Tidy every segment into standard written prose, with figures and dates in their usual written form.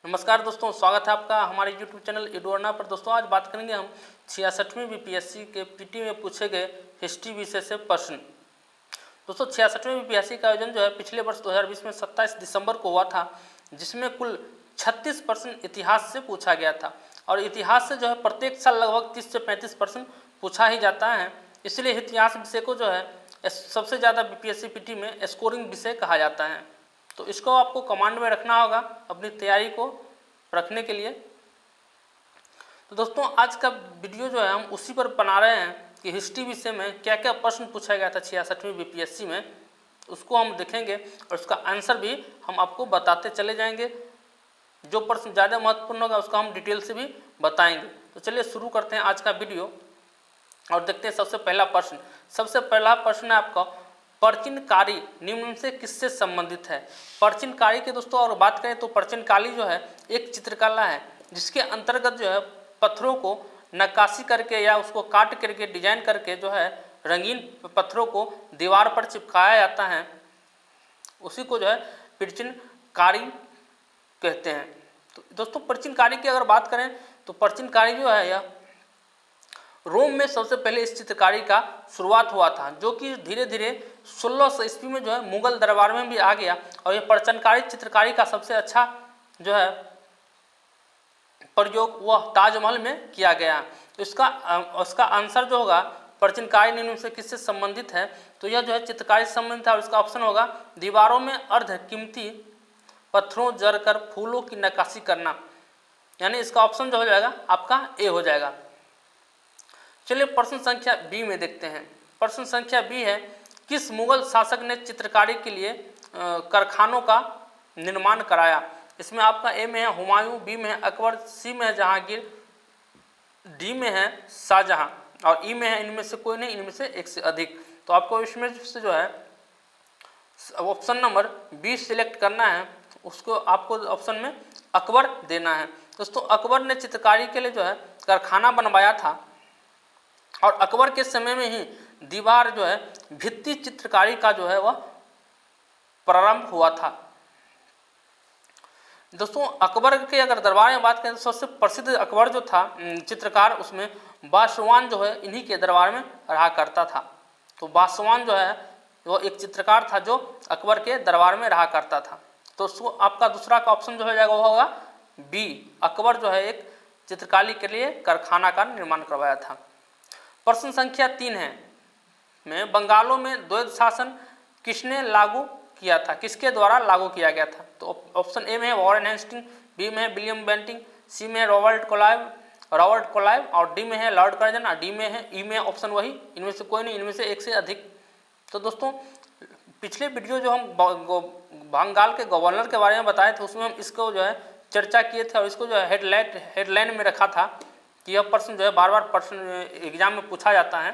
नमस्कार दोस्तों, स्वागत है आपका हमारे YouTube चैनल एडुअर्ना पर। दोस्तों आज बात करेंगे हम 66वीं बीपीएससी के पीटी में पूछे गए हिस्ट्री विषय से प्रश्न। दोस्तों 66वीं बीपीएससी का आयोजन जो है पिछले वर्ष 2020 में 27 दिसंबर को हुआ था, जिसमें कुल 36 प्रश्न इतिहास से पूछा गया था। और इतिहास से जो है प्रत्येक साल लगभग 30 से 35 प्रश्न पूछा ही जाता है, इसलिए इतिहास विषय को जो है सबसे ज़्यादा बीपीएससी पीटी में स्कोरिंग विषय कहा जाता है। तो इसको आपको कमांड में रखना होगा अपनी तैयारी को रखने के लिए। तो दोस्तों आज का वीडियो जो है हम उसी पर बना रहे हैं कि हिस्ट्री विषय में क्या क्या प्रश्न पूछा गया था 66वीं बीपीएससी में, उसको हम देखेंगे और उसका आंसर भी हम आपको बताते चले जाएंगे। जो प्रश्न ज़्यादा महत्वपूर्ण होगा उसका हम डिटेल से भी बताएंगे। तो चलिए शुरू करते हैं आज का वीडियो और देखते हैं सबसे पहला प्रश्न। सबसे पहला प्रश्न है आपका, प्राचीनकारी निम्न से किससे संबंधित है। प्राचीनकारी के दोस्तों और बात करें तो प्राचीनकारी जो है एक चित्रकला है जिसके अंतर्गत जो है पत्थरों को नक्काशी करके या उसको काट करके डिजाइन करके जो है रंगीन पत्थरों को दीवार पर चिपकाया जाता है, उसी को जो है प्राचीनकारी कहते हैं। तो दोस्तों प्राचीनकारी की अगर बात करें तो प्राचीनकारी जो है यह रोम में सबसे पहले इस चित्रकारी का शुरुआत हुआ था, जो कि धीरे धीरे 1600 ईस्वी में जो है मुगल दरबार में भी आ गया। और ये प्राचीनकारी चित्रकारी का सबसे अच्छा जो है प्रयोग वह ताजमहल में किया गया। तो उसका आंसर जो होगा प्राचीनकारी निम्न से किससे संबंधित है, तो यह जो है चित्रकारी से संबंधित है। और इसका ऑप्शन होगा दीवारों में अर्ध कीमती पत्थरों जड़कर फूलों की नक्काशी करना, यानी इसका ऑप्शन जो हो जाएगा आपका ए हो जाएगा। चलिए प्रश्न संख्या बी में देखते हैं। प्रश्न संख्या बी है, किस मुगल शासक ने चित्रकारी के लिए कारखानों का निर्माण कराया। इसमें आपका ए में है हुमायूं, बी में है अकबर, सी में है जहांगीर, डी में है शाहजहां और ई में है इनमें से कोई नहीं, इनमें से एक से अधिक। तो आपको इसमें से जो है ऑप्शन नंबर बी सिलेक्ट करना है, उसको आपको ऑप्शन में अकबर देना है। दोस्तों अकबर ने चित्रकारी के लिए जो है कारखाना बनवाया था और अकबर के समय में ही दीवार जो है भित्ति चित्रकारी का जो है वह प्रारंभ हुआ था। दोस्तों अकबर के अगर दरबार में बात करें तो सबसे प्रसिद्ध अकबर जो था चित्रकार, उसमें बासवान जो है इन्हीं के दरबार में रहा करता था। तो बासवान जो है वो एक चित्रकार था जो अकबर के दरबार में रहा करता था। तो उसको आपका दूसरा का ऑप्शन जो हो जाएगा वो होगा बी, अकबर जो है एक चित्रकारी के लिए कारखाना का निर्माण करवाया था। प्रश्न संख्या 3 है में बंगालों में द्वैध शासन किसने लागू किया था, किसके द्वारा लागू किया गया था। तो ऑप्शन ए में है वॉरेन हेस्टिंग, बी में है विलियम बेंटिंग, सी में है रॉबर्ट कोलाइव और डी में है लॉर्ड कर्जन और डी में है ई में ऑप्शन वही, इनमें से कोई नहीं, इनमें से एक से अधिक। तो दोस्तों पिछले वीडियो जो हम बंगाल के गवर्नर के बारे में बताए थे उसमें हम इसको जो है चर्चा किए थे और इसको जो है हेडलाइन में रखा था कि यह प्रश्न जो है बार बार प्रश्न एग्जाम में पूछा जाता है।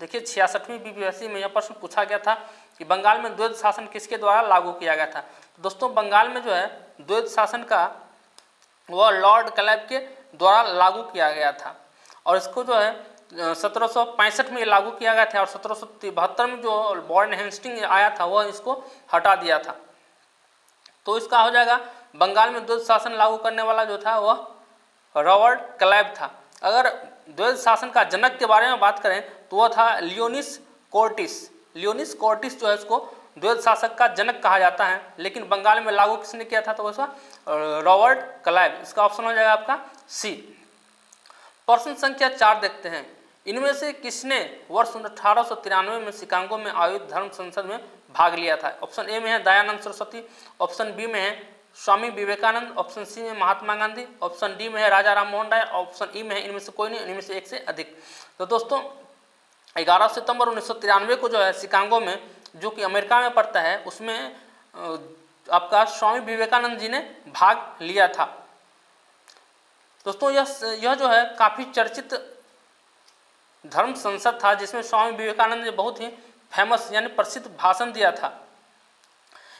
देखिए 66वीं बीपीएससी में यह प्रश्न पूछा गया था कि बंगाल में द्वैध शासन किसके द्वारा लागू किया गया था। तो दोस्तों बंगाल में जो है द्वैध शासन का वह लॉर्ड क्लाइव के द्वारा लागू किया गया था और इसको जो है 1765 में लागू किया गया था और 1772 में जो वॉरेन हेस्टिंग आया था वह इसको हटा दिया था। तो इसका हो जाएगा बंगाल में द्वैध शासन लागू करने वाला जो था वह रॉबर्ट क्लाइव था। अगर द्वैध शासन का जनक के बारे में बात करें तो वह था लियोनिस कोर्टिस जो है इसको द्वैध शासक का जनक कहा जाता है, लेकिन बंगाल में लागू किसने किया था तो उसका रॉबर्ट क्लाइव। इसका ऑप्शन हो जाएगा आपका सी। प्रश्न संख्या 4 देखते हैं, इनमें से किसने वर्ष 1893 में शिकागो में आयोजित धर्म संसद में भाग लिया था। ऑप्शन ए में है दयानंद सरस्वती, ऑप्शन बी में है स्वामी विवेकानंद, ऑप्शन सी में महात्मा गांधी, ऑप्शन डी में है राजा राम मोहन राय, ऑप्शन ई में है इनमें से कोई नहीं, इनमें से एक से अधिक। तो दोस्तों 11 सितंबर 1993 को जो है शिकागो में, जो कि अमेरिका में पड़ता है, उसमें आपका स्वामी विवेकानंद जी ने भाग लिया था। दोस्तों यह जो है काफ़ी चर्चित धर्म संसद था जिसमें स्वामी विवेकानंद ने बहुत ही फेमस यानी प्रसिद्ध भाषण दिया था।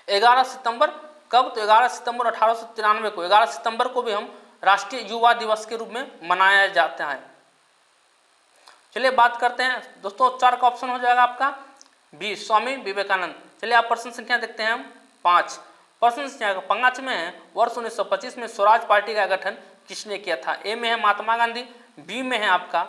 11 सितंबर कब, तो 11 सितंबर 1893 को, 11 सितंबर को भी हम राष्ट्रीय युवा दिवस के रूप में मनाया जाता है। चलिए बात करते हैं दोस्तों, 4 का ऑप्शन हो जाएगा आपका बी, स्वामी विवेकानंद। चलिए आप प्रश्न संख्या देखते हैं हम 5। प्रश्न संख्या 5 में है वर्ष 1925 में स्वराज पार्टी का गठन किसने किया था? ए में है महात्मा गांधी, बी में है आपका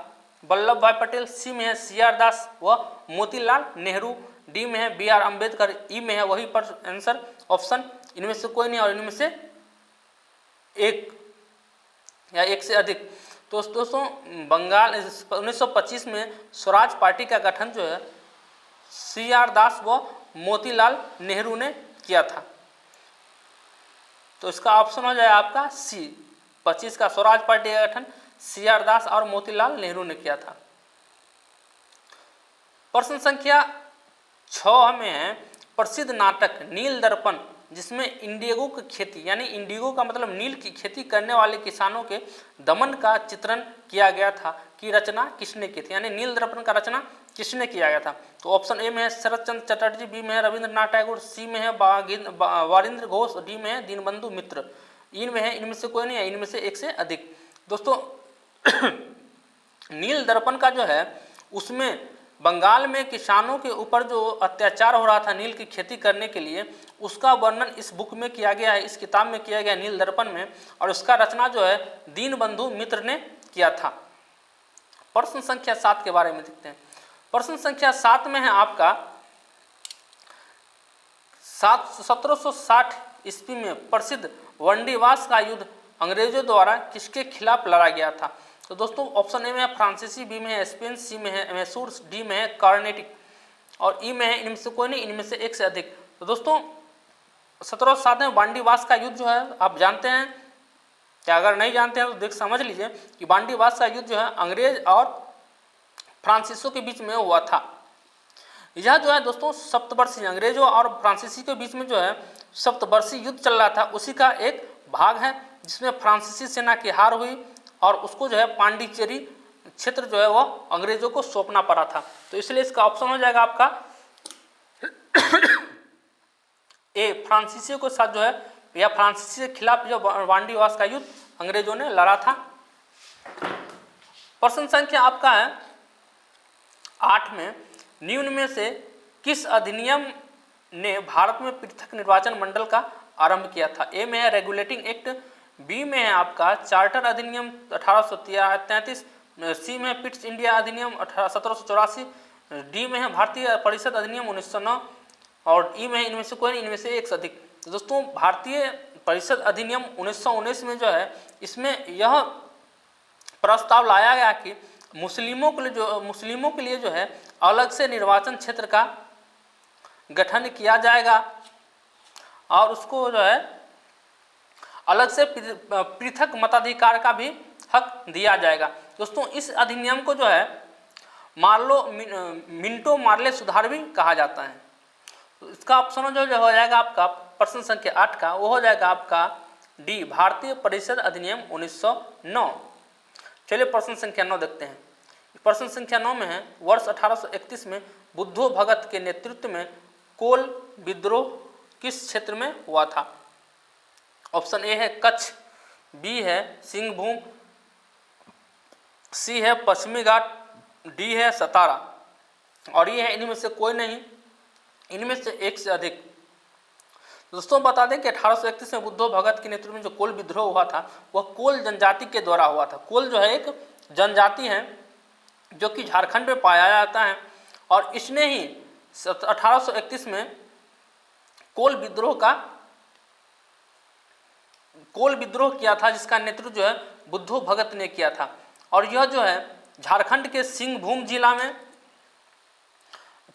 वल्लभ भाई पटेल, सी में है CR दास व मोतीलाल नेहरू, डी में है BR अम्बेडकर, ई में है वही पर आंसर ऑप्शन इनमें से कोई नहीं और इनमें से एक या एक से अधिक। तो दोस्तों बंगाल 1925 में स्वराज पार्टी का गठन जो है CR दास व मोतीलाल नेहरू ने किया था। तो इसका ऑप्शन हो जाए आपका सी, 25 का स्वराज पार्टी का गठन CR दास और मोतीलाल नेहरू ने किया था। प्रश्न संख्या 6 में है प्रसिद्ध नाटक नील दर्पण जिसमें इंडिगो की खेती यानी इंडिगो का मतलब नील की खेती करने वाले किसानों के दमन का चित्रण किया गया था की रचना किसने की थी? यानी नील दर्पण का रचना किसने किया गया था? तो ऑप्शन ए में है शरद चंद्र चटर्जी, बी में है रविंद्रनाथ टैगोर, सी में है वारिंद्र घोष, डी में है दीनबंधु मित्र, इनमें है इनमें से कोई नहीं है, इनमें से एक से अधिक। दोस्तों नील दर्पण का जो है उसमें बंगाल में किसानों के ऊपर जो अत्याचार हो रहा था नील की खेती करने के लिए उसका वर्णन इस बुक में किया गया है, इस किताब में किया गया नील दर्पण में, और उसका रचना जो है दीनबंधु मित्र ने किया था। प्रश्न संख्या 7 के बारे में देखते हैं। प्रश्न संख्या 7 में है आपका 1760 ईस्वी में प्रसिद्ध वंडीवास का युद्ध अंग्रेजों द्वारा किसके खिलाफ लड़ा गया था? तो दोस्तों ऑप्शन ए में है फ्रांसीसी, बी में है स्पेन, सी में है मैसूर, डी में है कार्नेटिक और ई में है इनमें से कोई नहीं, इनमें से एक से अधिक। तो दोस्तों 1707 में बांडीवास का युद्ध जो है आप जानते हैं क्या? अगर नहीं जानते हैं तो देख समझ लीजिए कि बांडीवास का युद्ध जो है अंग्रेज और फ्रांसीसियों के बीच में हुआ था। यह जो है दोस्तों सप्तवर्षीय अंग्रेजों और फ्रांसीसी के बीच में जो है सप्तवर्षीय युद्ध चल रहा था, उसी का एक भाग है जिसमें फ्रांसीसी सेना की हार हुई और उसको जो है पांडिचेरी क्षेत्र जो है वो अंग्रेजों को सौंपना पड़ा था। तो इसलिए इसका ऑप्शन हो जाएगा आपका ए, फ्रांसीसियों के साथ जो है या फ्रांसीसी के खिलाफ जो बांडीवास का युद्ध अंग्रेजों ने लड़ा था। प्रश्न संख्या आपका है 8 में निम्न में से किस अधिनियम ने भारत में पृथक निर्वाचन मंडल का आरंभ किया था? ए में है रेगुलेटिंग एक्ट, बी में है आपका चार्टर अधिनियम 1833, सी में है पिट्स इंडिया अधिनियम 1784, डी में है भारतीय परिषद अधिनियम 1909 और ई में है इनमें से कोई नहीं, इनमें से एक से अधिक। तो दोस्तों भारतीय परिषद अधिनियम 1919 में जो है इसमें यह प्रस्ताव लाया गया कि मुस्लिमों के लिए जो है अलग से निर्वाचन क्षेत्र का गठन किया जाएगा और उसको जो है अलग से पृथक मताधिकार का भी हक दिया जाएगा। दोस्तों इस अधिनियम को जो है मिंटो मार्ले सुधार भी कहा जाता है। तो इसका ऑप्शन जो हो जाएगा आपका प्रश्न संख्या 8 का वो हो जाएगा आपका डी, भारतीय परिषद अधिनियम 1909। चलिए प्रश्न संख्या 9 देखते हैं। प्रश्न संख्या 9 में है वर्ष 1831 में बुद्धो भगत के नेतृत्व में कोल विद्रोह किस क्षेत्र में हुआ था? ऑप्शन ए है कच्छ, बी है सिंहभूम, सी है पश्चिमी घाट, डी है सतारा और ये है इनमें से कोई नहीं, इनमें से एक से अधिक। दोस्तों बता दें कि 1831 में बुद्धो भगत के नेतृत्व में जो कोल विद्रोह हुआ था वह कोल जनजाति के द्वारा हुआ था। कोल जो है एक जनजाति है जो कि झारखंड में पाया जाता है और इसने ही 1831 में कोल विद्रोह किया था जिसका नेतृत्व जो है बुद्धो भगत ने किया था। और यह जो है झारखंड के सिंहभूम जिला में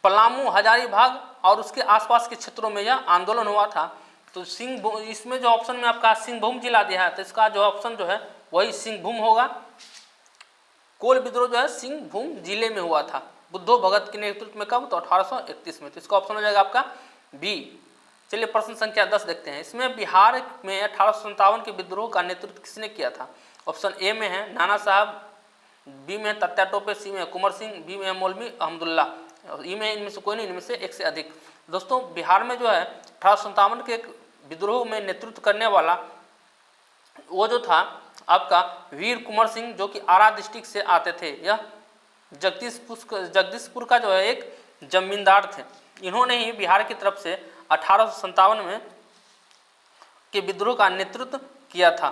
पलामू, हजारीबाग और उसके आसपास के क्षेत्रों में यह आंदोलन हुआ था। तो इसमें जो ऑप्शन में आपका सिंहभूम जिला दिया है तो इसका जो ऑप्शन जो है वही सिंहभूम होगा। कोल विद्रोह जो है सिंहभूम जिले में हुआ था बुद्धो भगत के नेतृत्व में, कब? तो 1831 में। तो इसका ऑप्शन हो जाएगा आपका बी। चलिए प्रश्न संख्या 10 देखते हैं। इसमें बिहार में 1857 के विद्रोह का नेतृत्व किसने किया था? ऑप्शन ए में है नाना साहब, बी में तत्या टोपे, सी में कुंवर सिंह, बी में मौलवी अहमदुल्ला और ई में इनमें से कोई नहीं, इनमें से एक से अधिक। दोस्तों बिहार में जो है 1857 के विद्रोह में नेतृत्व करने वाला वो जो था आपका वीर कुंवर सिंह जो कि आरा डिस्ट्रिक्ट से आते थे। यह जगदीशपुर का जो है एक जमींदार थे। इन्होंने ही बिहार की तरफ से 1857 में के विद्रोह का नेतृत्व किया था।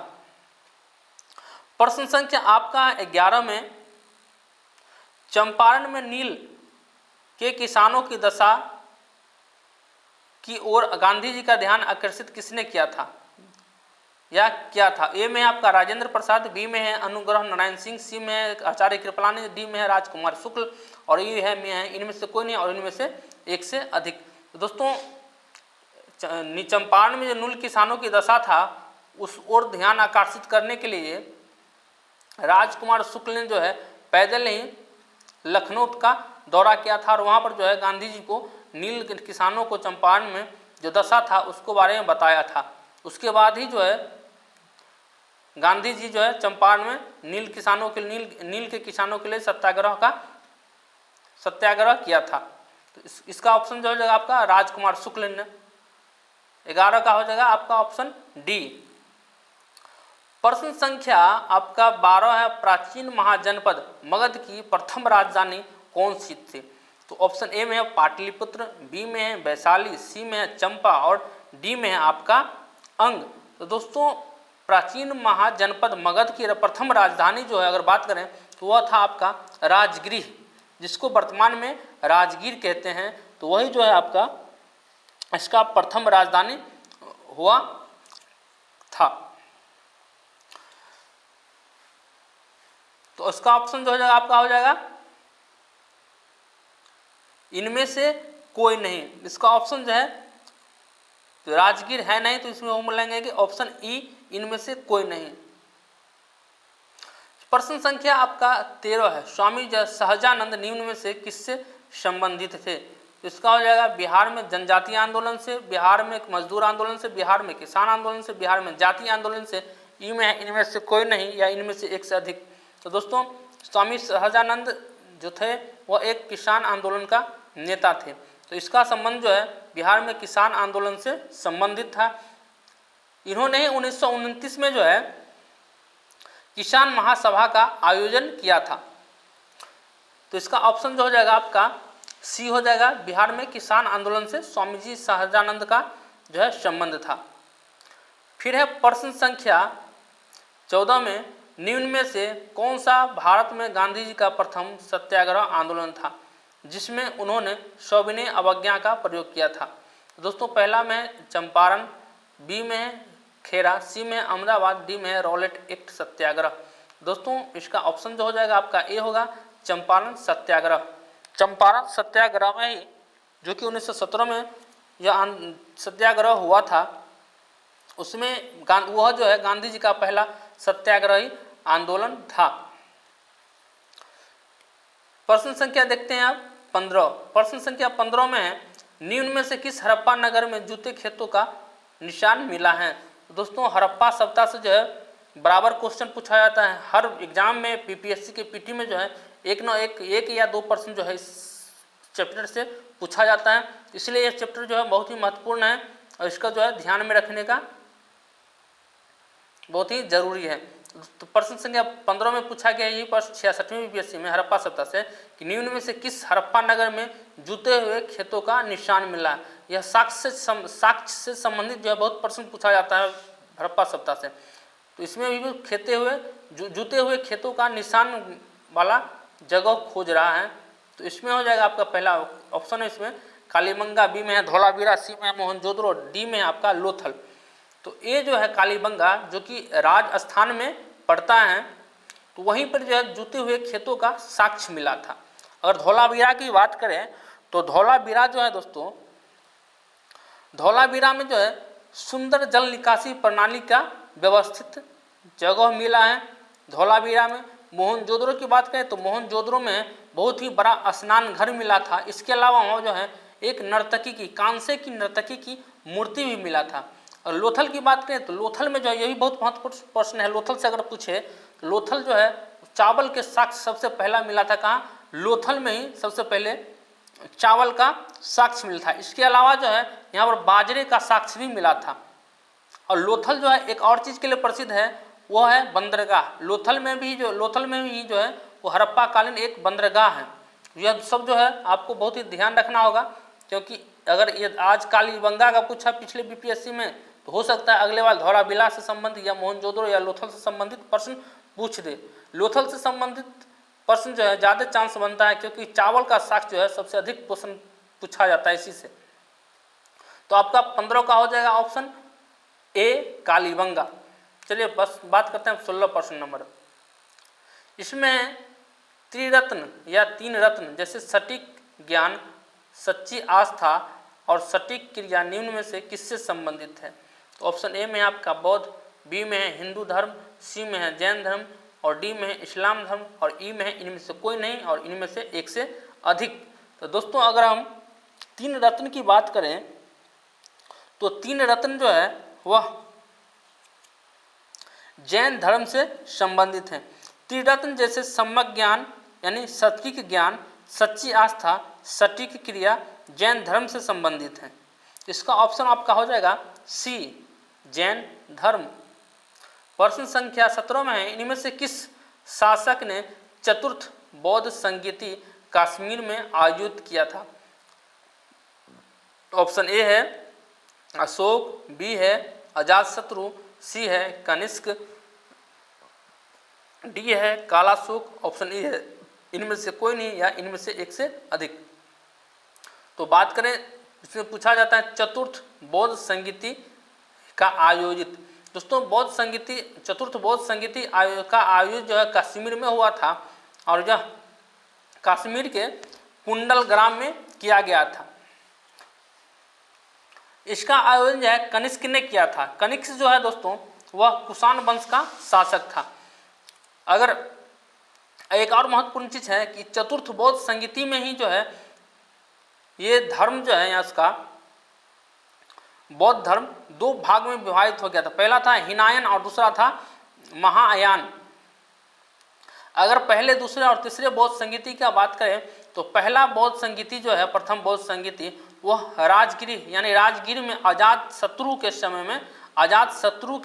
प्रश्न संख्या आपका 11 में, चंपारण में नील के किसानों की दशा की ओर गांधी जी का ध्यान आकर्षित किसने किया था या क्या था? ए में आपका राजेंद्र प्रसाद, बी में है अनुग्रह नारायण सिंह, सी में है आचार्य कृपलानी, डी में है राजकुमार शुक्ल और ई है में है इनमें से कोई नहीं और इनमें से एक से अधिक। तो दोस्तों चंपारण में जो नील किसानों की दशा था उस ओर ध्यान आकर्षित करने के लिए राजकुमार शुक्ल ने जो है पैदल ही लखनऊ का दौरा किया था और वहाँ पर जो है गांधी जी को नील किसानों को चंपारण में जो दशा था उसको बारे में बताया था। उसके बाद ही जो है गांधी जी जो है चंपारण में नील के किसानों के लिए सत्याग्रह किया था। तो इसका ऑप्शन जो हो जाएगा आपका राजकुमार शुक्ल ने। 11 का हो जाएगा आपका ऑप्शन डी। प्रश्न संख्या आपका 12 है, प्राचीन महाजनपद मगध की प्रथम राजधानी कौन सी थी? तो ऑप्शन ए में है पाटलिपुत्र, बी में है वैशाली, सी में है चंपा और डी में है आपका अंग। तो दोस्तों प्राचीन महाजनपद मगध की प्रथम राजधानी जो है अगर बात करें तो वह था आपका राजगृह, जिसको वर्तमान में राजगीर कहते हैं। तो वही जो है आपका इसका प्रथम राजधानी हुआ था। तो इसका ऑप्शन जो हो जाएगा आपका हो जाएगा इनमें से कोई नहीं। इसका ऑप्शन जो है तो राजगीर है नहीं, तो इसमें हम लेंगे कि ऑप्शन ई इनमें से कोई नहीं। प्रश्न संख्या आपका 13 है, स्वामी सहजानंद निम्न में से किससे संबंधित थे? तो इसका हो जाएगा बिहार में जनजातीय आंदोलन से, बिहार में मजदूर आंदोलन से, बिहार में किसान आंदोलन से, बिहार में जातीय आंदोलन से, इनमें से कोई नहीं या इनमें से एक से अधिक। तो दोस्तों स्वामी सहजानंद जो थे वह एक किसान आंदोलन का नेता थे। तो इसका संबंध जो है बिहार में किसान आंदोलन से संबंधित था। इन्होंने 1929 में जो है किसान महासभा का आयोजन किया था। तो इसका ऑप्शन जो हो जाएगा आपका सी हो जाएगा, बिहार में किसान आंदोलन से स्वामी जी सहजानंद का जो है संबंध था। फिर है प्रश्न संख्या 14 में, निम्न में से कौन सा भारत में गांधी जी का प्रथम सत्याग्रह आंदोलन था जिसमें उन्होंने सविनय अवज्ञा का प्रयोग किया था? दोस्तों पहला में चंपारण, बी में खेरा, सी में अहमदाबाद, डी में रॉलेट एक्ट सत्याग्रह। दोस्तों इसका ऑप्शन जो हो जाएगा आपका ए होगा चंपारण सत्याग्रह। चंपारण सत्याग्रह में ही जो कि 1917 में यह सत्याग्रह हुआ था उसमें वह जो है गांधी जी का पहला सत्याग्रही आंदोलन था। प्रश्न संख्या देखते हैं आप 15। प्रश्न संख्या 15 में है, निम्न में से किस हड़प्पा नगर में जूते खेतों का निशान मिला है? दोस्तों हड़प्पा सभ्यता से जो है बराबर क्वेश्चन पूछा जाता है हर एग्जाम में। पीपीएससी के पीटी में जो है एक या दो प्रश्न जो है इस चैप्टर से पूछा जाता है, इसलिए यह चैप्टर जो है बहुत ही महत्वपूर्ण है और इसका जो है ध्यान में रखने का बहुत ही जरूरी है। तो प्रश्न संख्या 15 में पूछा गया यही प्रश्न 66वीं बीपीएससी में हड़प्पा सभ्यता से कि निम्न में से किस हड़प्पा नगर में जूते हुए खेतों का निशान मिला? यह साक्ष्य से संबंधित जो है बहुत प्रश्न पूछा जाता है हड़प्पा सभ्यता से। तो इसमें भी जूते हुए खेतों का निशान वाला जगह खोज रहा है। तो इसमें हो जाएगा आपका पहला ऑप्शन है इसमें कालीबंगा, बी में है धौलावीरा, सी में है मोहनजोदड़ो, डी में है आपका लोथल। तो ये जो है कालीबंगा जो कि राजस्थान में पड़ता है, तो वहीं पर जो है जूते हुए खेतों का साक्ष्य मिला था। अगर धौलावीरा की बात करें तो धौलावीरा जो है दोस्तों, धौलावीरा में जो है सुंदर जल निकासी प्रणाली का व्यवस्थित जगह मिला है धौलावीरा में। मोहनजोदड़ो की बात करें तो मोहनजोदड़ो में बहुत ही बड़ा स्नान घर मिला था। इसके अलावा वहाँ जो है एक नर्तकी की कांसे की नर्तकी की मूर्ति भी मिला था। और लोथल की बात करें तो लोथल में जो है ये भी बहुत महत्वपूर्ण प्रश्न है। लोथल से अगर पूछे तो लोथल जो है चावल के साक्ष्य सबसे पहला मिला था कहाँ? लोथल में ही सबसे पहले चावल का साक्ष्य मिला था। इसके अलावा जो है यहाँ पर बाजरे का साक्ष्य भी मिला था। और लोथल जो है एक और चीज़ के लिए प्रसिद्ध है, वो है बंदरगाह। लोथल में भी जो है वो हड़प्पा कालीन एक बंदरगाह है। यह सब जो है आपको बहुत ही ध्यान रखना होगा, क्योंकि अगर ये आज कालीबंगा का पूछा पिछले बीपीएससी में तो हो सकता है अगले बार धौलावीरा से संबंधित या मोहनजोदड़ो या लोथल से संबंधित प्रश्न पूछ दे। लोथल से संबंधित प्रश्न जो है ज़्यादा चांस बनता है, क्योंकि चावल का साग जो है सबसे अधिक प्रश्न पूछा जाता है इसी से। तो आपका 15 का हो जाएगा ऑप्शन ए कालीबंगा। चलिए बस बात करते हैं 16 प्रश्न नंबर। इसमें त्रिरत्न या 3 रत्न जैसे सटीक ज्ञान, सच्ची आस्था और सटीक क्रिया निम्न में से किससे संबंधित है? तो ऑप्शन ए में आपका बौद्ध, बी में है हिंदू धर्म, सी में है जैन धर्म और डी में है इस्लाम धर्म और ई में है इनमें से कोई नहीं और इनमें से एक से अधिक। तो दोस्तों अगर हम 3 रत्न की बात करें तो 3 रत्न जो है वह जैन धर्म से संबंधित हैं। त्रिरत्न जैसे सम्यक ज्ञान यानी सटीक ज्ञान, सच्ची आस्था, सटीक क्रिया जैन धर्म से संबंधित हैं। इसका ऑप्शन आपका हो जाएगा सी जैन धर्म। प्रश्न संख्या 17 में है, इनमें से किस शासक ने चतुर्थ बौद्ध संगीति कश्मीर में आयोजित किया था? ऑप्शन ए है अशोक, बी है अजातशत्रु, सी है कनिष्क, डी है कालाशोक, ऑप्शन ई है इनमें से कोई नहीं या इनमें से एक से अधिक। तो बात करें, इसमें पूछा जाता है चतुर्थ बौद्ध संगीति का आयोजित। दोस्तों बौद्ध संगीति, चतुर्थ बौद्ध संगीति का आयोजन जो है कश्मीर में हुआ था और यह कश्मीर के कुंडल ग्राम में किया गया था। इसका आयोजन जो है कनिष्क ने किया था। कनिष्क जो है दोस्तों वह कुषाण वंश का शासक था। अगर एक और महत्वपूर्ण चीज है कि चतुर्थ बौद्ध संगीति में ही जो है ये धर्म जो है इसका बौद्ध धर्म 2 भाग में विभाजित हो गया था। पहला था हिनायन और दूसरा था महायान। अगर पहले, दूसरे और तीसरे बौद्ध संगीति की बात करें तो पहला बौद्ध संगीति जो है, प्रथम बौद्ध संगीति, वह राजगिर यानी राजगिर में अजातशत्रु के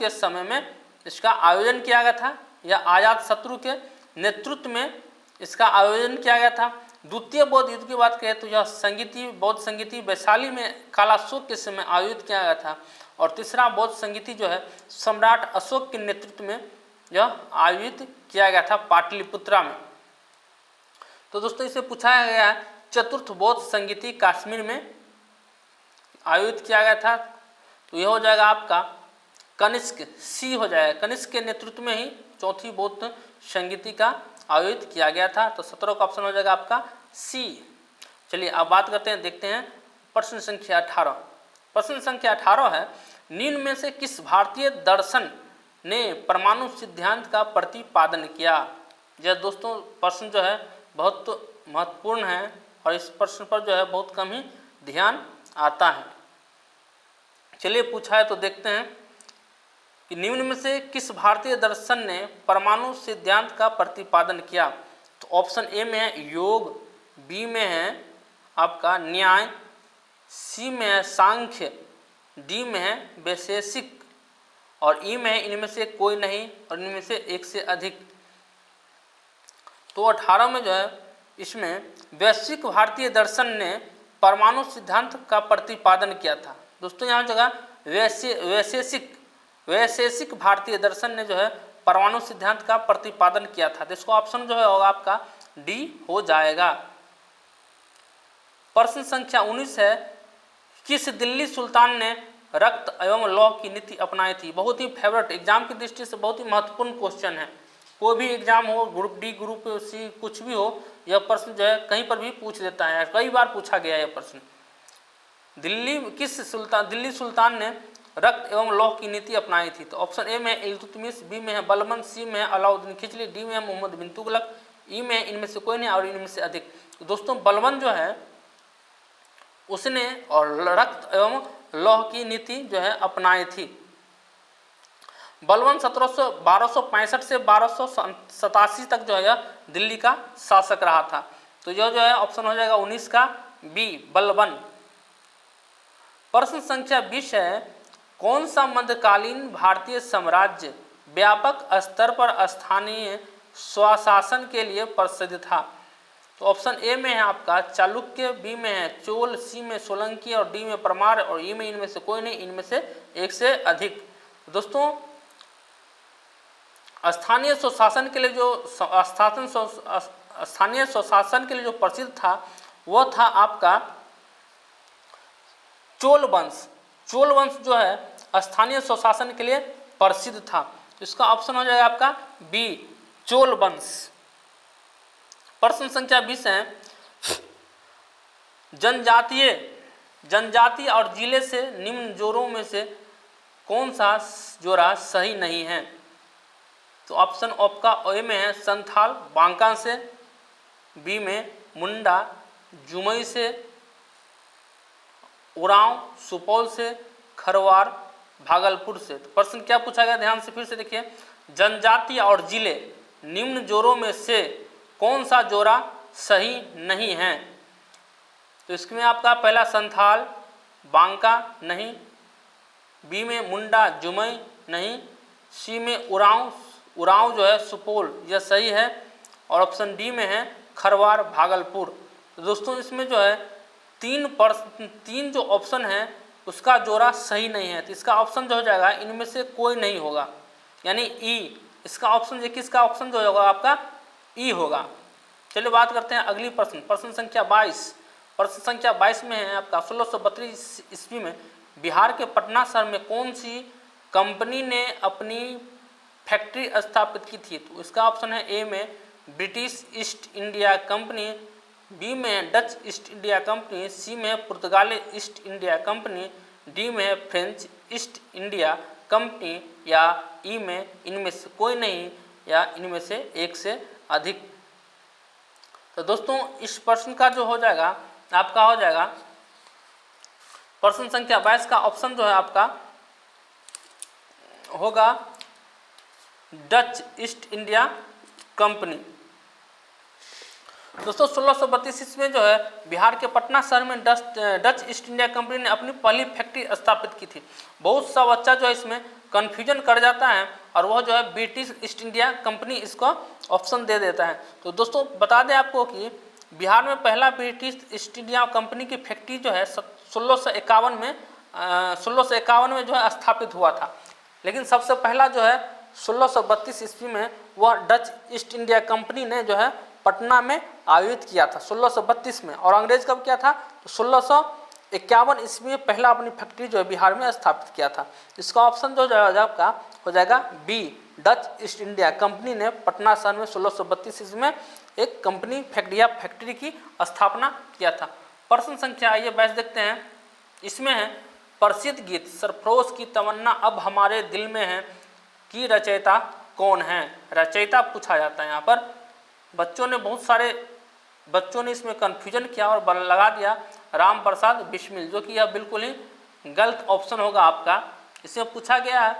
समय में इसका आयोजन किया गया था या अजातशत्रु के नेतृत्व में इसका आयोजन किया गया था। द्वितीय बौद्ध युद्ध की बात करें तो यह संगीति, बौद्ध संगीति वैशाली में कालाशोक के समय आयोजित किया गया था और तीसरा बौद्ध संगीति जो है सम्राट अशोक के नेतृत्व में यह आयोजित किया गया था पाटलिपुत्रा में। तो दोस्तों इसे पूछा गया है चतुर्थ बौद्ध संगीति कश्मीर में आयोजित किया गया था, तो यह हो जाएगा आपका कनिष्क, सी हो जाएगा। कनिष्क के नेतृत्व में ही चौथी बौद्ध संगीति का आयोजित किया गया था। तो 17 का ऑप्शन हो जाएगा आपका सी। चलिए अब बात करते हैं, देखते हैं प्रश्न संख्या 18। प्रश्न संख्या 18 है, निम्न में से किस भारतीय दर्शन ने परमाणु सिद्धांत का प्रतिपादन किया? यह दोस्तों प्रश्न जो है बहुत महत्वपूर्ण है और इस प्रश्न पर जो है बहुत कम ही ध्यान आता है। चलिए पूछा है तो देखते हैं कि निम्न में से किस भारतीय दर्शन ने परमाणु सिद्धांत का प्रतिपादन किया? तो ऑप्शन ए में है योग, बी में है आपका न्याय, सी में है सांख्य, डी में है वैशेषिक और ई में है इनमें से कोई नहीं और इनमें से एक से अधिक। तो 18 में जो है इसमें वैश्विक भारतीय दर्शन ने परमाणु सिद्धांत का प्रतिपादन किया था। दोस्तों यहाँ जगह वैशेषिक भारतीय दर्शन ने जो है परमाणु सिद्धांत का प्रतिपादन किया था। तो इसका ऑप्शन जो है होगा आपका डी हो जाएगा। प्रश्न संख्या 19 है, किस दिल्ली सुल्तान ने रक्त एवं लौह की नीति अपनाई थी? बहुत ही फेवरेट, एग्जाम की दृष्टि से बहुत ही महत्वपूर्ण क्वेश्चन है। कोई भी एग्जाम हो, ग्रुप डी, ग्रुप सी, कुछ भी हो, यह प्रश्न जो है कहीं पर भी पूछ देता है, कई बार पूछा गया यह प्रश्न। दिल्ली सुल्तान ने रक्त एवं लौह की नीति अपनाई थी? तो ऑप्शन ए में इल्तुतमिश, बी में है बलबन, सी में है अलाउद्दीन खिलजी, डी में है मोहम्मद बिन तुगलक, ई में इनमें से कोई नहीं और इनमें से अधिक। तो दोस्तों बलबन जो है उसने और रक्त एवं लौह की नीति जो है अपनाई थी। बलबन 1265 से 1287 तक जो है दिल्ली का शासक रहा था। तो यह जो है ऑप्शन हो जाएगा 19 का बी बलबन। प्रश्न संख्या 20 है, कौन सा मध्यकालीन भारतीय साम्राज्य व्यापक स्तर पर स्थानीय स्वशासन के लिए प्रसिद्ध था? तो ऑप्शन ए में है आपका चालुक्य, बी में है चोल, सी में सोलंकी और डी में परमार और ई में इनमें से कोई नहीं, इनमें से एक से अधिक। दोस्तों स्थानीय स्वशासन के लिए जो स्थानीय स्वशासन के लिए जो प्रसिद्ध था वो था आपका चोल वंश। चोल वंश जो है स्थानीय स्वशासन के लिए प्रसिद्ध था। तो इसका ऑप्शन हो जाएगा आपका बी, चोल वंश। प्रश्न संख्या 20 है, जनजातीय और जिले से निम्न जोड़ों में से कौन सा जोड़ा सही नहीं है? तो ऑप्शन आपका ए में है संथाल बांका से, बी में मुंडा जुमई से, उरांव सुपौल से, खरवार भागलपुर से। तो प्रश्न क्या पूछा गया, ध्यान से फिर से देखिए, जनजाति और जिले निम्न जोड़ों में से कौन सा जोड़ा सही नहीं है? तो इसमें आपका पहला संथाल बांका नहीं, बी में मुंडा जुमई नहीं, सी में उरांव जो है सुपौल यह सही है, और ऑप्शन डी में है खरवार भागलपुर। तो दोस्तों इसमें जो है तीन जो ऑप्शन है उसका जोड़ा सही नहीं है। तो इसका ऑप्शन जो हो जाएगा इनमें से कोई नहीं होगा, यानी ई। इसका ऑप्शन देखिए, इसका ऑप्शन जो होगा आपका ई होगा। चलिए बात करते हैं अगली प्रश्न संख्या 22। प्रश्न संख्या 22 में है आपका 1632 ईस्वी में बिहार के पटना शहर में कौन सी कंपनी ने अपनी फैक्ट्री स्थापित की थी? तो इसका ऑप्शन है ए में British East India Company, B में है Dutch East India Company, C में है पुर्तगाली ईस्ट इंडिया कंपनी, डी में है फ्रेंच ईस्ट इंडिया कंपनी, या ई में इनमें से कोई नहीं, या इनमें से एक से अधिक। तो दोस्तों इस प्रश्न का जो हो जाएगा आपका हो जाएगा प्रश्न संख्या 22 का ऑप्शन जो है आपका होगा डच ईस्ट इंडिया कंपनी। दोस्तों 1632 ईस्वी में जो है बिहार के पटना शहर में डच ईस्ट इंडिया कंपनी ने अपनी पहली फैक्ट्री स्थापित की थी। बहुत सा बच्चा जो है इसमें कन्फ्यूजन कर जाता है और वह जो है ब्रिटिश ईस्ट इंडिया कंपनी इसको ऑप्शन दे देता है। तो दोस्तों बता दें आपको कि बिहार में पहला ब्रिटिश ईस्ट इंडिया कंपनी की फैक्ट्री जो है 1651 में जो है स्थापित हुआ था, लेकिन सबसे पहला जो है 1632 ईस्वी में वह डच ईस्ट इंडिया कंपनी ने जो है पटना में आयोजित किया था 1632 में, और अंग्रेज कब किया था? तो 1651 ईस्वी में पहला अपनी फैक्ट्री जो है बिहार में स्थापित किया था। इसका ऑप्शन जो आपका हो जाएगा B, Dutch East India Company ने पटना शहर में 1632 ईस्वी में एक कंपनी फैक्ट्री की स्थापना किया था। प्रश्न संख्या आइए 22 देखते हैं। इसमें है प्रसिद्ध गीत सरफरोश की तमन्ना अब हमारे दिल में है की रचयिता कौन है? रचयिता पूछा जाता है। यहाँ पर बहुत सारे बच्चों ने इसमें कन्फ्यूजन किया और लगा दिया राम प्रसाद बिस्मिल, जो कि यह बिल्कुल ही गलत ऑप्शन होगा आपका। इसमें पूछा गया है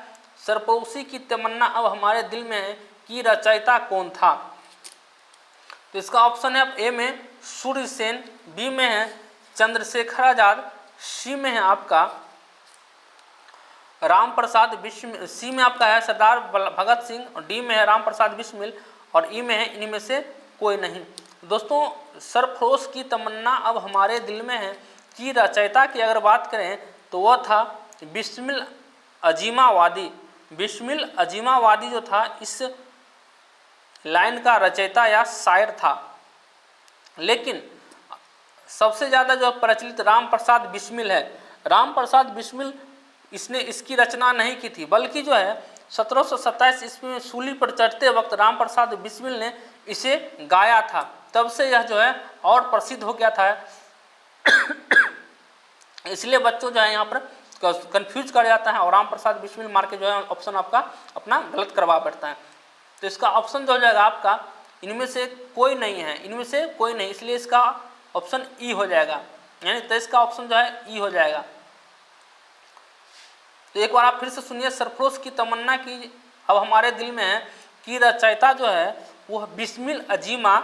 सरफरोशी की तमन्ना अब हमारे दिल में है की रचयिता कौन था? तो इसका ऑप्शन है ए में सूर्य सेन, बी में है चंद्रशेखर आजाद, सी में है आपका राम प्रसाद बिस्मिल, सी में आपका है सरदार भगत सिंह, और डी में है राम प्रसाद बिस्मिल, और ई में है इनमें से कोई नहीं। दोस्तों सरफरोश की तमन्ना अब हमारे दिल में है की रचयिता की अगर बात करें तो वह था बिस्मिल अजीमावादी। बिस्मिल अजीमावादी जो था इस लाइन का रचयिता या शायर था, लेकिन सबसे ज़्यादा जो प्रचलित राम प्रसाद बिस्मिल है। राम प्रसाद बिस्मिल इसने इसकी रचना नहीं की थी, बल्कि जो है 1727 ईस्वी में सूली पर चढ़ते वक्त राम प्रसाद बिस्मिल ने इसे गाया था। तब से यह जो है और प्रसिद्ध हो गया था। इसलिए बच्चों जो है यहाँ पर कंफ्यूज कर जाता है और राम प्रसाद बिस्मिल मार के जो है ऑप्शन आपका अपना गलत करवा बैठता है। तो इसका ऑप्शन जो हो जाएगा आपका इनमें से कोई नहीं है, इनमें से कोई नहीं, इसलिए इसका ऑप्शन ई हो जाएगा, यानी तो इसका ऑप्शन जो है ई हो जाएगा। तो एक बार आप फिर से सुनिए, सरफरोश की तमन्ना की अब हमारे दिल में है कि रचयिता जो है वह बिस्मिल अजीमा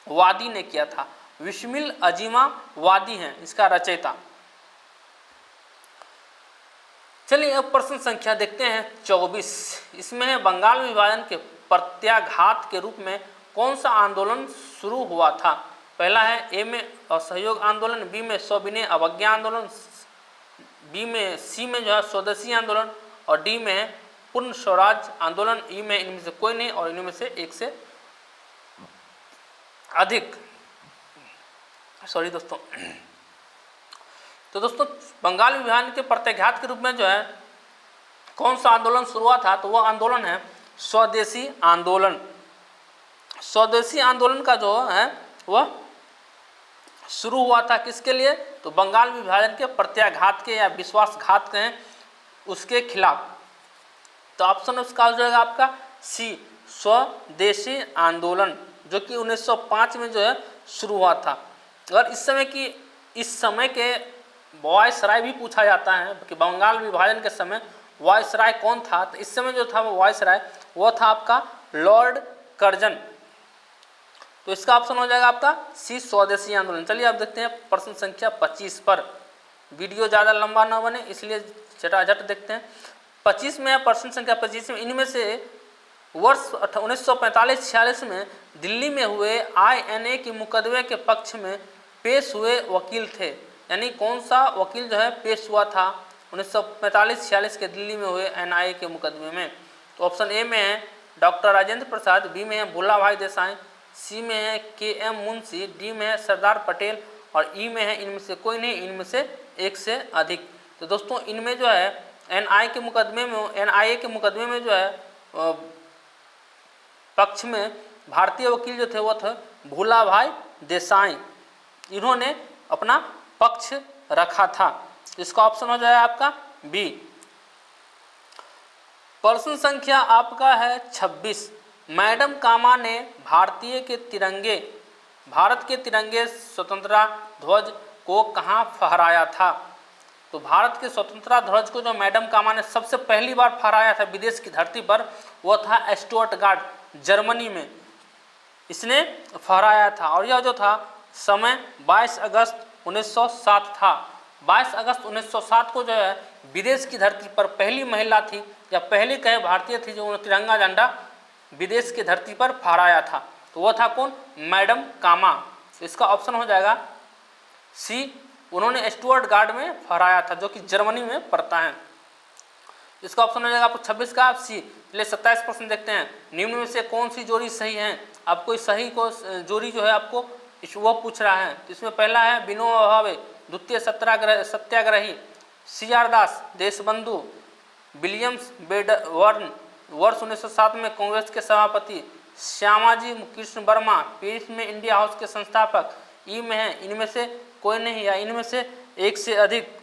वादी ने किया था। बिस्मिल अजीमा वादी हैं इसका रचयिता। चलिए अब प्रश्न संख्या देखते हैं 24। इसमें है बंगाल विभाजन के प्रत्याघात के रूप में कौन सा आंदोलन शुरू हुआ था? पहला है ए में असहयोग आंदोलन, बी में सविनय अवज्ञा आंदोलन, बी में सी में जो है स्वदेशी आंदोलन और डी में है पूर्ण स्वराज आंदोलन। ई में इनमें से कोई नहीं और इनमें से एक से अधिक। सॉरी दोस्तों। तो दोस्तों बंगाल विभाजन के प्रत्याघात के रूप में जो है कौन सा आंदोलन शुरू हुआ था? तो वह आंदोलन है स्वदेशी आंदोलन। स्वदेशी आंदोलन का जो है वह शुरू हुआ था किसके लिए? तो बंगाल विभाजन के प्रत्याघात के या विश्वासघात के हैं उसके खिलाफ। तो ऑप्शन उसका हो जाएगा आपका सी स्वदेशी आंदोलन, जो कि 1905 में जो है शुरू हुआ था। अगर इस समय के वायसराय भी पूछा जाता है कि बंगाल विभाजन के समय वायसराय कौन था, तो इस समय जो था वो वायसराय वो था आपका लॉर्ड कर्जन। तो इसका ऑप्शन हो जाएगा आपका सी स्वदेशी आंदोलन। चलिए अब देखते हैं प्रश्न संख्या 25 पर। वीडियो ज़्यादा लंबा ना बने इसलिए झटाझट देखते हैं। 25 में प्रश्न संख्या 25 में इनमें से वर्ष 1945-46 में दिल्ली में हुए INA के मुकदमे के पक्ष में पेश हुए वकील थे। यानी कौन सा वकील जो है पेश हुआ था 1945-46 के दिल्ली में हुए NIA के मुकदमे में? तो ऑप्शन ए में है डॉक्टर राजेंद्र प्रसाद, बी में है भोला भाई देसाई, सी में है KM मुंशी, डी में है सरदार पटेल और ई में है इनमें से कोई नहीं, इनमें से एक से अधिक। तो दोस्तों इनमें जो है NIA के मुकदमे में जो है पक्ष में भारतीय वकील जो थे वो थे भोला भाई देसाई। इन्होंने अपना पक्ष रखा था। इसका ऑप्शन हो जाएगा आपका बी। प्रश्न संख्या आपका है 26। मैडम कामा ने भारत के तिरंगे स्वतंत्रता ध्वज को कहाँ फहराया था? तो भारत के स्वतंत्रता ध्वज को जो मैडम कामा ने सबसे पहली बार फहराया था विदेश की धरती पर वो था स्टुअर्टगार्ड जर्मनी में इसने फहराया था। और यह जो था समय 22 अगस्त 1907 था। 22 अगस्त 1907 को जो है विदेश की धरती पर पहली महिला थी या पहली कहे भारतीय थी जो तिरंगा झंडा विदेश की धरती पर फहराया था। तो वह था कौन? मैडम कामा। इसका ऑप्शन हो जाएगा सी। उन्होंने स्टुअर्टगार्ड में फहराया था जो कि जर्मनी में पड़ता है। इसका ऑप्शन हो जाएगा आपको 26 का सी। चलिए 27 प्रश्न देखते हैं। निम्न में से कौन सी जोड़ी सही है? आपको इस सही को जोड़ी जो है आपको वो पूछ रहा है। इसमें पहला है विनोबा भावे द्वितीय सत्याग्रही, CR दास देशबंधु, विलियम्स बेडवर्न वर्ष 1907 में कांग्रेस के सभापति, श्यामाजी कृष्ण वर्मा पेरिस में इंडिया हाउस के संस्थापक। ई में है इनमें से कोई नहीं या इनमें से एक से अधिक।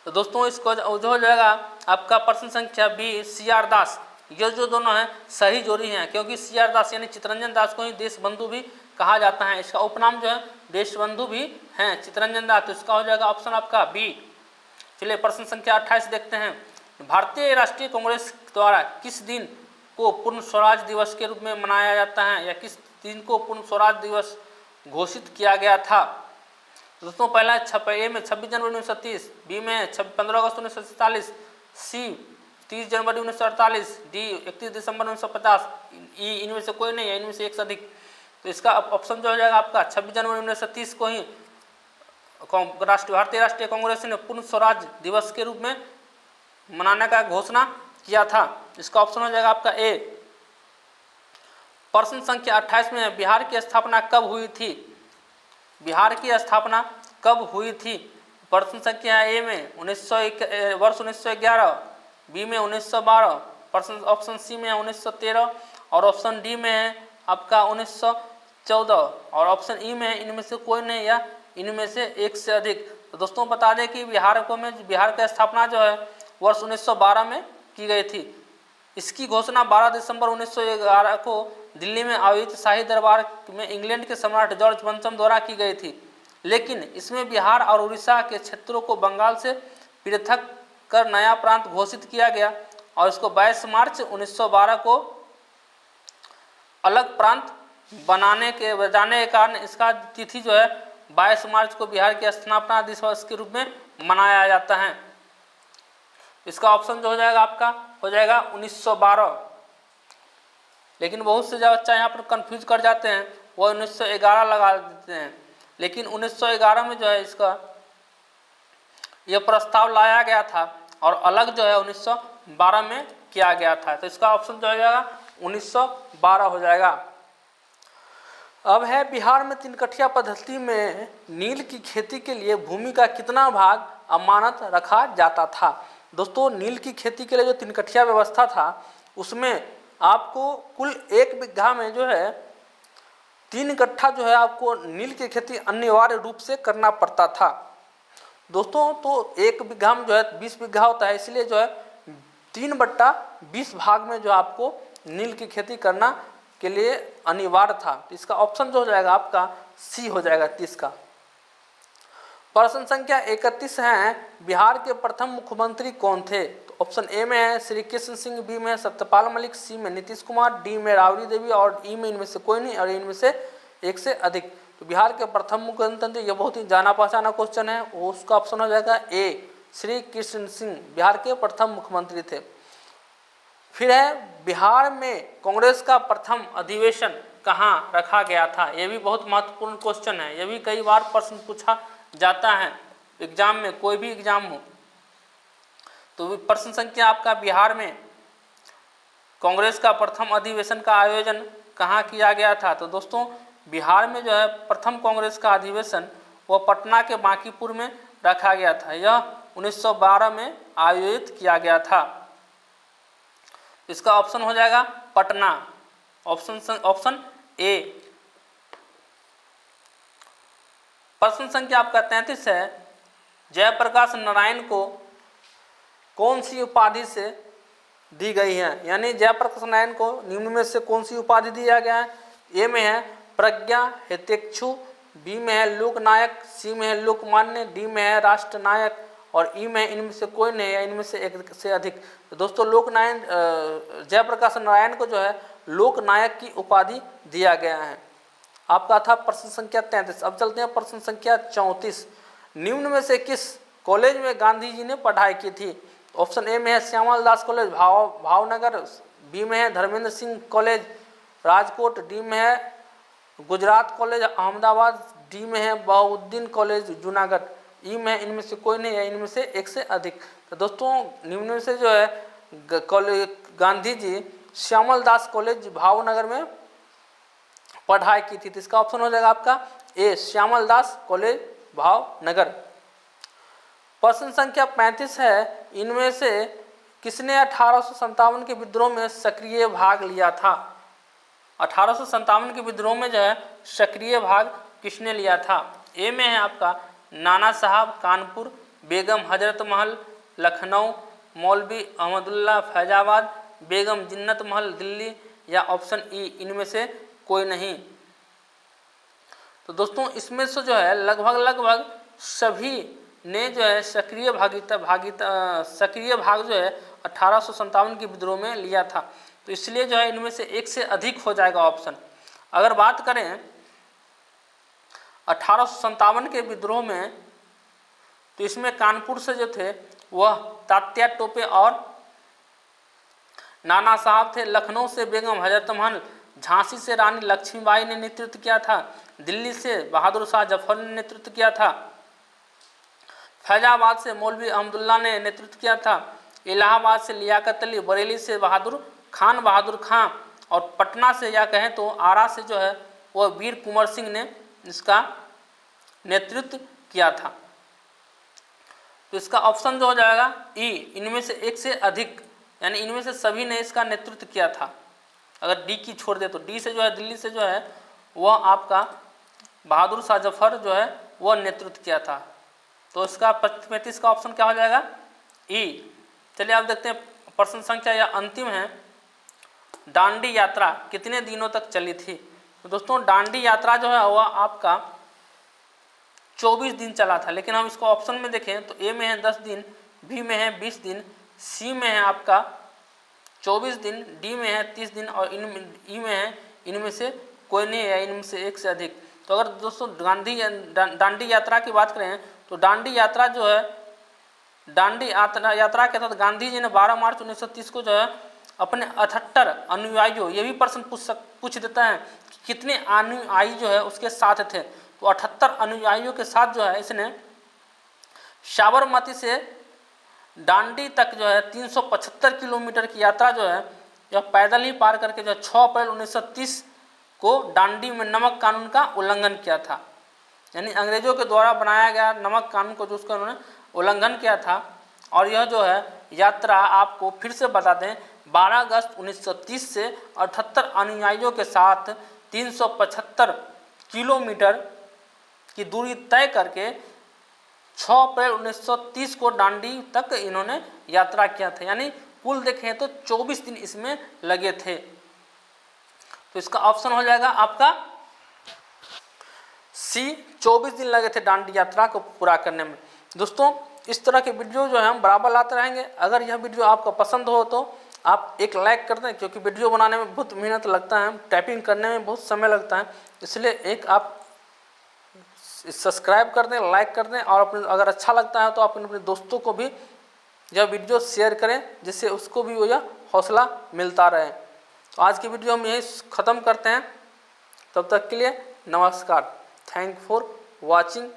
तो दोस्तों इसको जो हो जाएगा आपका प्रश्न संख्या बी CR दास। ये जो दोनों हैं सही जोड़ी हैं क्योंकि CR दास यानी चित्तरंजन दास को ही देशबंधु भी कहा जाता है। इसका उपनाम जो है देशबंधु भी हैं चित्तरंजन दास। तो इसका हो जाएगा ऑप्शन आपका बी। चलिए प्रश्न संख्या 28 देखते हैं। भारतीय राष्ट्रीय कांग्रेस द्वारा किस दिन को पूर्ण स्वराज दिवस के रूप में मनाया जाता है या किस दिन को पूर्ण स्वराज दिवस घोषित किया गया था? दोस्तों पहला ए में 26 जनवरी 1930, बी में 15 अगस्त 1947, सी 30 जनवरी 1948, डी 31 दिसंबर 1950, ई इनमें से कोई नहीं है, इनमें से एक से अधिक। तो इसका ऑप्शन जो हो जाएगा आपका 26 जनवरी 1930 को ही भारतीय राष्ट्रीय कांग्रेस ने पूर्ण स्वराज दिवस के रूप में मनाने का घोषणा किया था। इसका ऑप्शन हो जाएगा आपका ए। प्रश्न संख्या 28 में बिहार की स्थापना कब हुई थी? बिहार की स्थापना कब हुई थी? प्रश्न संख्या ए में वर्ष 1911, बी में 1912, प्रश्न ऑप्शन सी में 1913 और ऑप्शन डी में है आपका 1914 और ऑप्शन ई में है इनमें से कोई नहीं या इनमें से एक से अधिक। तो दोस्तों बता दें कि बिहार की स्थापना जो है वर्ष 1912 में की गई थी। इसकी घोषणा 12 दिसंबर 1911 को दिल्ली में आयोजित शाही दरबार में इंग्लैंड के सम्राट जॉर्ज पंचम द्वारा की गई थी। लेकिन इसमें बिहार और उड़ीसा के क्षेत्रों को बंगाल से पृथक कर नया प्रांत घोषित किया गया और इसको 22 मार्च 1912 को अलग प्रांत बनाने के बजाने के कारण इसका तिथि जो है 22 मार्च को बिहार की स्थापना दिवस के रूप में मनाया जाता है। इसका ऑप्शन जो हो जाएगा आपका हो जाएगा 1912। लेकिन बहुत से बच्चा यहाँ पर कंफ्यूज कर जाते हैं, वो 1911 लगा देते हैं, लेकिन 1911 में जो है इसका ये प्रस्ताव लाया गया था और अलग जो है 1912 में किया गया था। तो इसका ऑप्शन जो हो जाएगा 1912 हो जाएगा। अब है बिहार में तीनकठिया पद्धति में नील की खेती के लिए भूमि का कितना भाग अमानत रखा जाता था। दोस्तों नील की खेती के लिए जो तीनकठिया व्यवस्था था उसमें आपको कुल 1 बीघा में जो है 3 कट्ठा जो है आपको नील की खेती अनिवार्य रूप से करना पड़ता था। दोस्तों तो 1 बीघा में जो है 20 बीघा होता है, इसलिए जो है 3/20 भाग में जो आपको नील की खेती करना के लिए अनिवार्य था। तो इसका ऑप्शन जो हो जाएगा आपका सी हो जाएगा 30 का। प्रश्न संख्या 31 है, बिहार के प्रथम मुख्यमंत्री कौन थे। तो ऑप्शन ए में है श्री कृष्ण सिंह, बी में सत्यपाल मलिक, सी में नीतीश कुमार, डी में राबड़ी देवी और ई में इनमें से कोई नहीं और इनमें से एक से अधिक। तो बिहार के प्रथम मुख्यमंत्री, ये बहुत ही जाना पहचाना क्वेश्चन है, उसका ऑप्शन हो जाएगा ए, श्री कृष्ण सिंह बिहार के प्रथम मुख्यमंत्री थे। फिर है बिहार में कांग्रेस का प्रथम अधिवेशन कहाँ रखा गया था। ये भी बहुत महत्वपूर्ण क्वेश्चन है, ये भी कई बार प्रश्न पूछा जाता है एग्जाम में, कोई भी एग्जाम हो। तो प्रश्न संख्या आपका बिहार में कांग्रेस का प्रथम अधिवेशन का आयोजन कहाँ किया गया था। तो दोस्तों बिहार में जो है प्रथम कांग्रेस का अधिवेशन वो पटना के बांकीपुर में रखा गया था। यह 1912 में आयोजित किया गया था। इसका ऑप्शन हो जाएगा पटना, ऑप्शन ए। प्रश्न संख्या आपका 33 है, जयप्रकाश नारायण को कौन सी उपाधि से दी गई है, यानी जयप्रकाश नारायण को निम्न में से कौन सी उपाधि दिया गया है। ए में है प्रज्ञा हितेक्षु, बी में है लोकनायक, सी में है लोकमान्य, डी में है राष्ट्रनायक और ई में इनमें से कोई नहीं है, इनमें से एक से अधिक। तो दोस्तों जयप्रकाश नारायण को जो है लोकनायक की उपाधि दिया गया है। आपका था प्रश्न संख्या 33। अब चलते हैं प्रश्न संख्या 34। निम्न में से किस कॉलेज में गांधी जी ने पढ़ाई की थी। ऑप्शन ए में है श्यामल दास कॉलेज भावनगर, बी में है धर्मेंद्र सिंह कॉलेज राजकोट, डी में है गुजरात कॉलेज अहमदाबाद, डी में है बहाउद्दीन कॉलेज जूनागढ़, ई में इनमें से कोई नहीं है, इनमें से एक से अधिक। तो दोस्तों निम्न में से जो है कॉलेज गांधी जी श्यामल दास कॉलेज भावनगर में पढ़ाई की थी। तो इसका ऑप्शन हो जाएगा आपका ए, श्यामल दास कॉलेज भावनगर। प्रश्न संख्या 35 है, इनमें से किसने 1857 के विद्रोह में सक्रिय भाग लिया था। 1857 के विद्रोह में जो है सक्रिय भाग किसने लिया था। ए में है आपका नाना साहब कानपुर, बेगम हजरत महल लखनऊ, मौलवी अहमदुल्ला फैजाबाद, बेगम जिन्नत महल दिल्ली या ऑप्शन ई इनमें से कोई नहीं। तो दोस्तों इसमें से जो है लगभग सभी ने जो है सक्रिय भाग जो है 1857 के विद्रोह में लिया था। तो इसलिए जो है इनमें से एक से अधिक हो जाएगा ऑप्शन। अगर बात करें 1857 के विद्रोह में, तो इसमें कानपुर से जो थे वह तात्या टोपे और नाना साहब थे, लखनऊ से बेगम हजरत महल, झांसी से रानी लक्ष्मीबाई ने नेतृत्व किया था, दिल्ली से बहादुर शाह जफर ने नेतृत्व किया था, फैजाबाद से मौलवी अहमदुल्ला ने नेतृत्व किया था, इलाहाबाद से लियाकत अली, बरेली से बहादुर खां और पटना से या कहें तो आरा से जो है वह वीर कुंवर सिंह ने इसका नेतृत्व किया था। तो इसका ऑप्शन जो हो जाएगा ई, इनमें से एक से अधिक, यानी इनमें से सभी ने इसका नेतृत्व किया था। अगर डी की छोड़ दे तो डी से जो है दिल्ली से जो है वह आपका बहादुर शाह जफर जो है वह नेतृत्व किया था। तो इसका 35 का ऑप्शन क्या हो जाएगा ई। चलिए आप देखते हैं प्रश्न संख्या या अंतिम है, दांडी यात्रा कितने दिनों तक चली थी। तो दोस्तों दांडी यात्रा जो है वह आपका 24 दिन चला था, लेकिन हम इसको ऑप्शन में देखें तो ए में है 10 दिन, बी में है 20 दिन, सी में है आपका 24 दिन, डी में है 30 दिन और ई में है इनमें से कोई नहीं है, इनमें से एक से अधिक। तो अगर दोस्तों दांडी यात्रा की बात करें तो दांडी यात्रा जो है दांडी यात्रा के तहत गांधी जी ने 12 मार्च 1930 को जो है अपने 78 अनुयायियों, ये भी प्रश्न पूछ देता है कि कितने अनुयायी जो है उसके साथ थे। तो 78 अनुयायियों के साथ जो है इसने साबरमती से दांडी तक जो है 375 किलोमीटर की यात्रा जो है यह पैदल ही पार करके जो है 6 अप्रैल 1930 को दांडी में नमक कानून का उल्लंघन किया था। यानी अंग्रेजों के द्वारा बनाया गया नमक कानून को जो उसका उन्होंने उल्लंघन किया था। और यह जो है यात्रा आपको फिर से बता दें 12 अगस्त 1930 से 78 अनुयायियों के साथ 375 किलोमीटर की दूरी तय करके 6 अप्रैल 1930 को दांडी तक इन्होंने यात्रा किया था। यानी कुल देखें तो 24 दिन इसमें लगे थे। तो इसका ऑप्शन हो जाएगा आपका सी, 24 दिन लगे थे दांडी यात्रा को पूरा करने में। दोस्तों इस तरह के वीडियो जो है हम बराबर लाते रहेंगे। अगर यह वीडियो आपको पसंद हो तो आप एक लाइक कर दें, क्योंकि वीडियो बनाने में बहुत मेहनत लगता है, टाइपिंग करने में बहुत समय लगता है, इसलिए एक आप सब्सक्राइब कर दें, लाइक कर दें, और अपने अगर अच्छा लगता है तो आप अपने दोस्तों को भी यह वीडियो शेयर करें, जिससे उसको भी यह हौसला मिलता रहे। तो आज की वीडियो हम यही ख़त्म करते हैं। तब तक के लिए नमस्कार। Thank for watching.